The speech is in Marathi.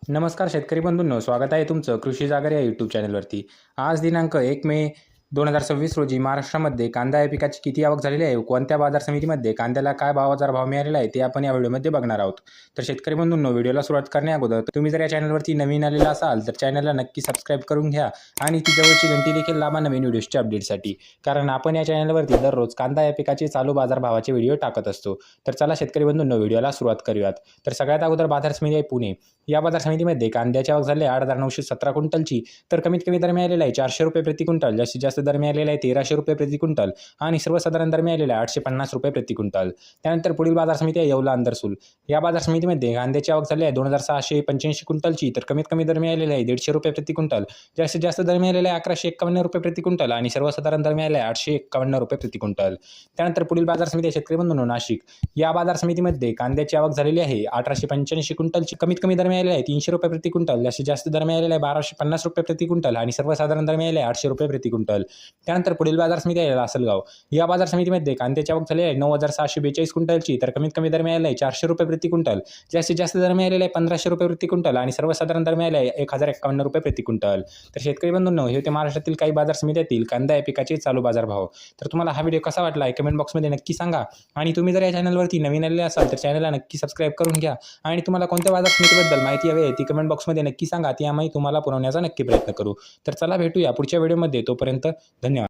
नमस्कार शेतकरी बंधूंनो, स्वागत आहे तुमचं कृषी जागर या यूट्यूब चॅनलवरती। आज दिनांक 1 मे 2026 रोजी महाराष्ट्रामध्ये कांदा या पिकाची किती आवक झालेली आहे, कोणत्या बाजार समितीमध्ये कांद्याला काय बाजारभाव मिळालेला आहे ते आपण या व्हिडिओमध्ये बघणार आहोत। तर शेतकरी बंधूंनो, व्हिडिओला सुरुवात करण्याअगोदर तुम्ही जर या चॅनलवरती नवीन आलेला असाल तर चॅनलला नक्की सबस्क्राईब करून घ्या आणि ती जवळची घंटी देखील दाबा नवीन व्हिडिओच्या अपडेटसाठी, कारण आपण या चॅनलवरती दररोज कांदा या पिकाचे चालू बाजारभावाचे व्हिडिओ टाकत असतो। तर चला शेतकरी बंधूंनो, व्हिडिओला सुरुवात करूयात। तर सगळ्यात अगोदर बाजार समिती आहे पुणे। या बाजार समितीमध्ये कांद्याची आवक झाली 8,917 क्विंटलची, तर कमीत कमी दर मिळालेला आहे 400 रुपये प्रति क्विंटल, जास्तीत जास्त दर मिळालेला आहे 1,300 रुपये प्रति क्विंटल आणि सर्वसाधारण दर मिळालेला आहे 850 रुपये प्रति क्विंटल। त्यानंतर पुढील बाजार समिती आहे येवला अंदरसूल। या बाजार समितीमध्ये कांद्याची आवक झाली आहे 2,685 क्विंटलची, तर कमीत कमी दर मिळालेला आहे 150 रुपये प्रति क्विंटल, जास्तीत जास्त दर मिळालेला आहे 1,151 रुपये प्रति क्विंटल आणि सर्वसाधारण दर मिळालेला आहे 851 रुपये प्रति क्विंटल। त्यानंतर पुढील बाजार समिती आहे शेतकरी बंधूंनो नाशिक। या बाजार समितीमध्ये कांद्याची आवक झालेली आहे 1,885 क्विंटलची, कमीत कमी दर मिळालेला आहे 300 रुपये प्रति क्विंटल, जास्तीत जास्त दर मिळालेला आहे 1,250 रुपये प्रति क्विंटल आणि सर्वसाधारण दर मिळालेला आहे 800 रुपये प्रति क्विंटल। त्यानंतर पुढील बाजार समिती आहे लासलगाव। या बाजार समितीमध्ये कांद्याची आवक झाली आहे 9,642 क्विंटलची, तर कमीत कमी दर मिळालेला आहे 400 रुपये प्रति क्विंटल, जास्तीत जास्त दर मिळालेला आहे 1,500 रुपये प्रति क्विंटल आणि सर्वसाधारण दर मिळालेला आहे 1,051 रुपये प्रति क्विंटल। तर शेतकरी बंधूंनो, हे होते महाराष्ट्रातील काही बाजार समित्यातील कांदा या पिकाचे चालू बाजारभाव। तर तुम्हाला हा व्हिडिओ कसा वाटला आहे कमेंट बॉक्समध्ये नक्की सांगा आणि तुम्ही जर या चॅनलवरती नवीन आलेले असाल तर चॅनलला नक्की सबस्क्राईब करून घ्या आणि तुम्हाला कोणत्या बाजार समितीबद्दल माहिती हवी आहे ती कमेंट बॉक्समध्ये नक्की सांगा, ती आम्ही तुम्हाला पुरवण्याचा नक्की प्रयत्न करू। तर चला भेटूया पुढच्या व्हिडिओमध्ये, तोपर्यंत धन्यवाद।